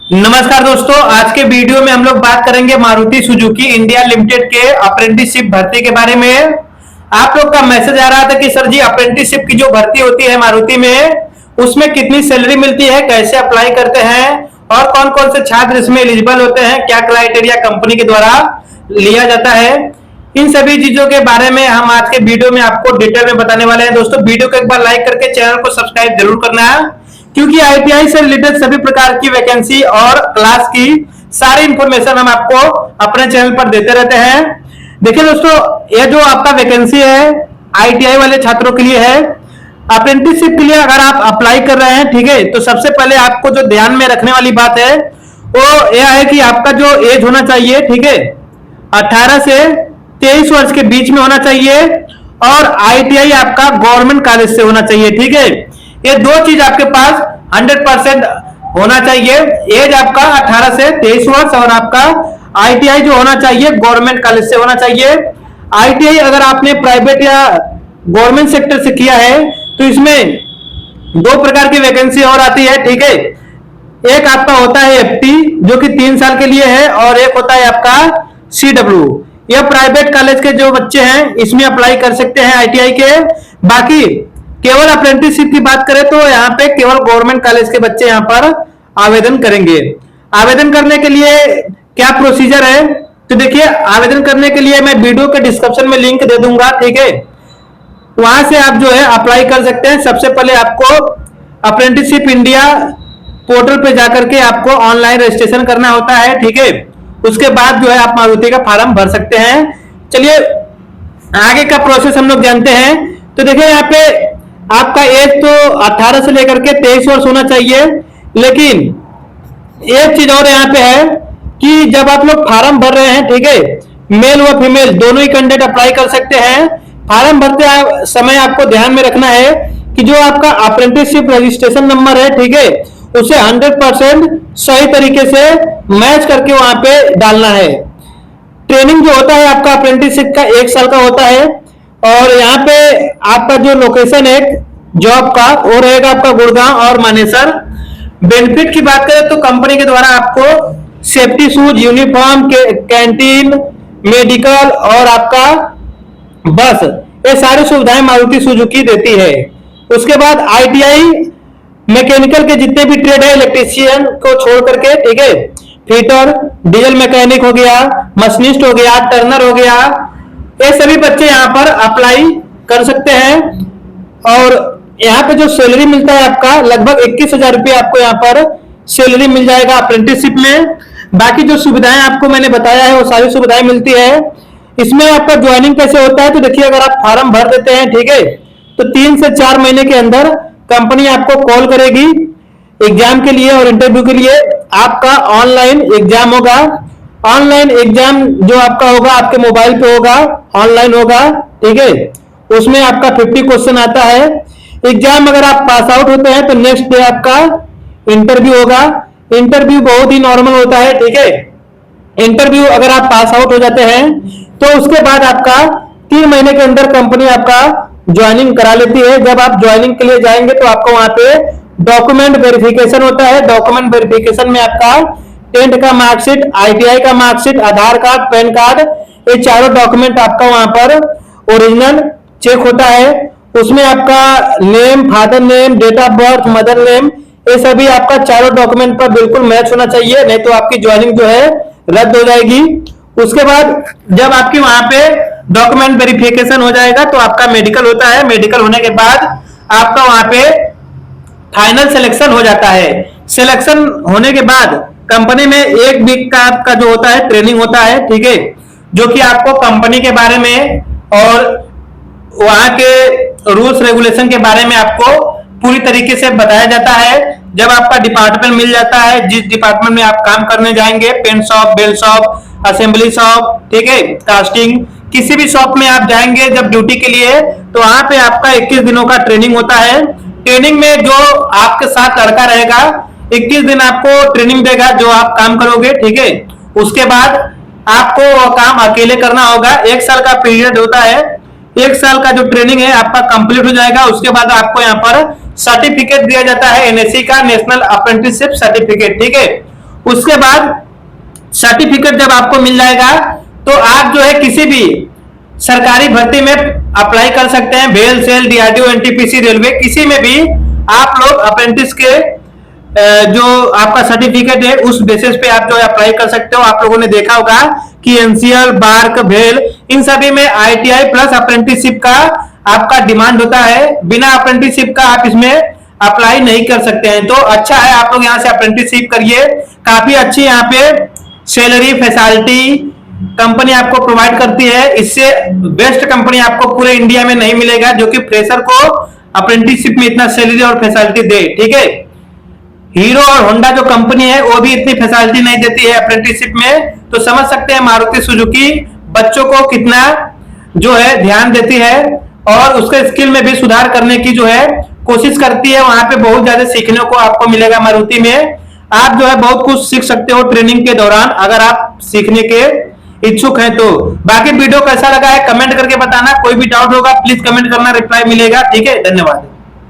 नमस्कार दोस्तों, आज के वीडियो में हम लोग बात करेंगे मारुति सुजुकी इंडिया लिमिटेड के अप्रेंटिसशिप भर्ती के बारे में। आप लोग का मैसेज आ रहा था कि सर जी अप्रेंटिसशिप की जो भर्ती होती है मारुति में, उसमें कितनी सैलरी मिलती है, कैसे अप्लाई करते हैं और कौन कौन से छात्र इसमें एलिजिबल होते हैं, क्या क्राइटेरिया कंपनी के द्वारा लिया जाता है। इन सभी चीजों के बारे में हम आज के वीडियो में आपको डिटेल में बताने वाले हैं। दोस्तों वीडियो को एक बार लाइक करके चैनल को सब्सक्राइब जरूर करना है, क्योंकि आईटीआई से रिलेटेड सभी प्रकार की वैकेंसी और क्लास की सारी इंफॉर्मेशन हम आपको अपने चैनल पर देते रहते हैं। देखिए दोस्तों, ये जो आपका वैकेंसी है आईटीआई वाले छात्रों के लिए है। अप्रेंटिसशिप के लिए अगर आप अप्लाई कर रहे हैं, ठीक है, तो सबसे पहले आपको जो ध्यान में रखने वाली बात है वो यह है कि आपका जो एज होना चाहिए, ठीक है, 18 से 23 वर्ष के बीच में होना चाहिए और आईटीआई आपका गवर्नमेंट कॉलेज से होना चाहिए। ठीक है, ये दो चीज आपके पास 100% होना चाहिए। एज आपका 18 से 23 वर्ष और आपका आईटीआई जो होना चाहिए गवर्नमेंट कॉलेज से होना चाहिए। आईटीआई अगर आपने प्राइवेट या गवर्नमेंट सेक्टर से किया है तो इसमें दो प्रकार की वैकेंसी और आती है। ठीक है, एक आपका होता है एफटी जो कि 3 साल के लिए है और एक होता है आपका सीडब्ल्यू। यह प्राइवेट कॉलेज के जो बच्चे हैं इसमें अप्लाई कर सकते हैं आईटीआई के। बाकी केवल अप्रेंटिसशिप की बात करें तो यहाँ पे केवल गवर्नमेंट कॉलेज के बच्चे यहाँ पर आवेदन करेंगे। आवेदन करने के लिए क्या प्रोसीजर है, तो देखिए आवेदन करने के लिए मैं वीडियो के डिस्क्रिप्शन में लिंक दे दूंगा, ठीक है, वहां से आप जो है अप्लाई कर सकते हैं। सबसे पहले आपको अप्रेंटिसशिप इंडिया पोर्टल पे जाकर के आपको ऑनलाइन रजिस्ट्रेशन करना होता है, ठीक है। उसके बाद जो है आप मारुति का फॉर्म भर सकते हैं। चलिए आगे का प्रोसेस हम लोग जानते हैं। तो देखिए यहाँ पे आपका एज तो 18 से लेकर के 23 वर्ष होना चाहिए, लेकिन एक चीज और यहाँ पे है कि जब आप लोग फॉर्म भर रहे हैं, ठीक है, मेल व फीमेल दोनों ही कैंडिडेट अप्लाई कर सकते हैं। फॉर्म भरते समय आपको ध्यान में रखना है कि जो आपका अप्रेंटिसशिप रजिस्ट्रेशन नंबर है, ठीक है, उसे 100% सही तरीके से मैच करके वहां पे डालना है। ट्रेनिंग जो होता है आपका अप्रेंटिसशिप का 1 साल का होता है और यहाँ पे आपका जो लोकेशन है जॉब का वो रहेगा आपका गुड़गांव और मानेसर। बेनिफिट की बात करें तो कंपनी के द्वारा आपको safety shoes, uniform, canteen, medical और आपका बस, ये सारी सुविधाएं मारुति सुजुकी देती है। उसके बाद आईटीआई मैकेनिकल के जितने भी ट्रेड है, इलेक्ट्रीशियन को छोड़ करके, ठीक है, फिटर, डीजल मैकेनिक हो गया, मशीनिस्ट हो गया, टर्नर हो गया, ये सभी बच्चे यहाँ पर अप्लाई कर सकते हैं। और यहाँ पे जो सैलरी मिलता है आपका लगभग 21,000 रुपये आपको यहाँ पर सैलरी मिल जाएगा अप्रेंटिसशिप में। बाकी जो सुविधाएं आपको मैंने बताया है वो सारी सुविधाएं मिलती है। इसमें आपका ज्वाइनिंग कैसे होता है, तो देखिए अगर आप फॉर्म भर देते हैं, ठीक है, तो 3 से 4 महीने के अंदर कंपनी आपको कॉल करेगी एग्जाम के लिए और इंटरव्यू के लिए। आपका ऑनलाइन एग्जाम होगा। ऑनलाइन एग्जाम जो आपका होगा आपके मोबाइल पे होगा, ऑनलाइन होगा, ठीक है। उसमें आपका 50 क्वेश्चन आता है। एग्जाम अगर आप पास आउट होते हैं तो नेक्स्ट डे आपका इंटरव्यू होगा। इंटरव्यू बहुत ही नॉर्मल होता है, ठीक है। इंटरव्यू अगर आप पास आउट हो जाते हैं तो उसके बाद आपका 3 महीने के अंदर कंपनी आपका ज्वाइनिंग करा लेती है। जब आप ज्वाइनिंग के लिए जाएंगे तो आपको वहां पे डॉक्यूमेंट वेरिफिकेशन होता है। डॉक्यूमेंट वेरिफिकेशन में आपका 10th का मार्कशीट, आईटीआई का मार्कशीट, आधार कार्ड, पैन कार्ड, ये चारों डॉक्यूमेंट आपका वहां पर ओरिजिनल चेक होता है। उसमें आपका name, father name, date of birth, mother name, ये सभी आपका चारों डॉक्यूमेंट पर बिल्कुल मैच होना चाहिए, नहीं तो आपकी ज्वाइनिंग जो है रद्द हो जाएगी। उसके बाद जब आपकी वहां पे डॉक्यूमेंट वेरिफिकेशन हो जाएगा तो आपका मेडिकल होता है। मेडिकल होने के बाद आपका वहां पे फाइनल सिलेक्शन हो जाता है। सिलेक्शन होने के बाद कंपनी में 1 वीक का आपका जो होता है ट्रेनिंग होता है, ठीक है, जो कि आपको कंपनी के बारे में और वहां के रूल्स रेगुलेशन के बारे में आपको पूरी तरीके से बताया जाता है। जब आपका डिपार्टमेंट मिल जाता है, जिस डिपार्टमेंट में आप काम करने जाएंगे, पेन शॉप, बेल शॉप, असेंबली शॉप, ठीक है, कास्टिंग, किसी भी शॉप में आप जाएंगे जब ड्यूटी के लिए, तो वहां पे आपका 21 दिनों का ट्रेनिंग होता है। ट्रेनिंग में जो आपके साथ लड़का रहेगा 21 दिन आपको ट्रेनिंग देगा, जो आप काम करोगे, ठीक है। उसके बाद आपको वो काम अकेले करना होगा। 1 साल का पीरियड होता है। 1 साल का जो ट्रेनिंग है आपका कंप्लीट हो जाएगा। उसके बाद आपको यहाँ पर सर्टिफिकेट दिया जाता है एनएससी का, नेशनल अप्रेंटिसशिप सर्टिफिकेट, ठीक है। उसके बाद सर्टिफिकेट जब आपको मिल जाएगा तो आप जो है किसी भी सरकारी भर्ती में अप्लाई कर सकते हैं। भेल, सेल, डीआरडीओ, एनटीपीसी, रेलवे, किसी में भी आप लोग अप्रेंटिस के जो आपका सर्टिफिकेट है उस बेसिस पे आप जो है अप्लाई कर सकते हो। आप लोगों ने देखा होगा कि एनसीएल, बार्क, भेल, इन सभी में आईटीआई प्लस अप्रेंटिसशिप का आपका डिमांड होता है। बिना अप्रेंटिसशिप का आप इसमें अप्लाई नहीं कर सकते हैं। तो अच्छा है आप लोग यहाँ से अप्रेंटिसशिप करिए, काफी अच्छी यहाँ पे सैलरी फैसिलिटी कंपनी आपको प्रोवाइड करती है। इससे बेस्ट कंपनी आपको पूरे इंडिया में नहीं मिलेगा जो कि फ्रेशर को अप्रेंटिसशिप में इतना सैलरी और फैसिलिटी दे। ठीक है, हीरो और होंडा जो कंपनी है वो भी इतनी फैसिलिटी नहीं देती है अप्रेंटिसशिप में। तो समझ सकते हैं मारुति सुजुकी बच्चों को कितना जो है ध्यान देती है और उसके स्किल में भी सुधार करने की जो है कोशिश करती है। वहां पे बहुत ज्यादा सीखने को आपको मिलेगा मारुति में। आप जो है बहुत कुछ सीख सकते हो ट्रेनिंग के दौरान अगर आप सीखने के इच्छुक हैं तो। बाकी वीडियो कैसा लगा है कमेंट करके बताना। कोई भी डाउट होगा प्लीज कमेंट करना, रिप्लाई मिलेगा। ठीक है, धन्यवाद।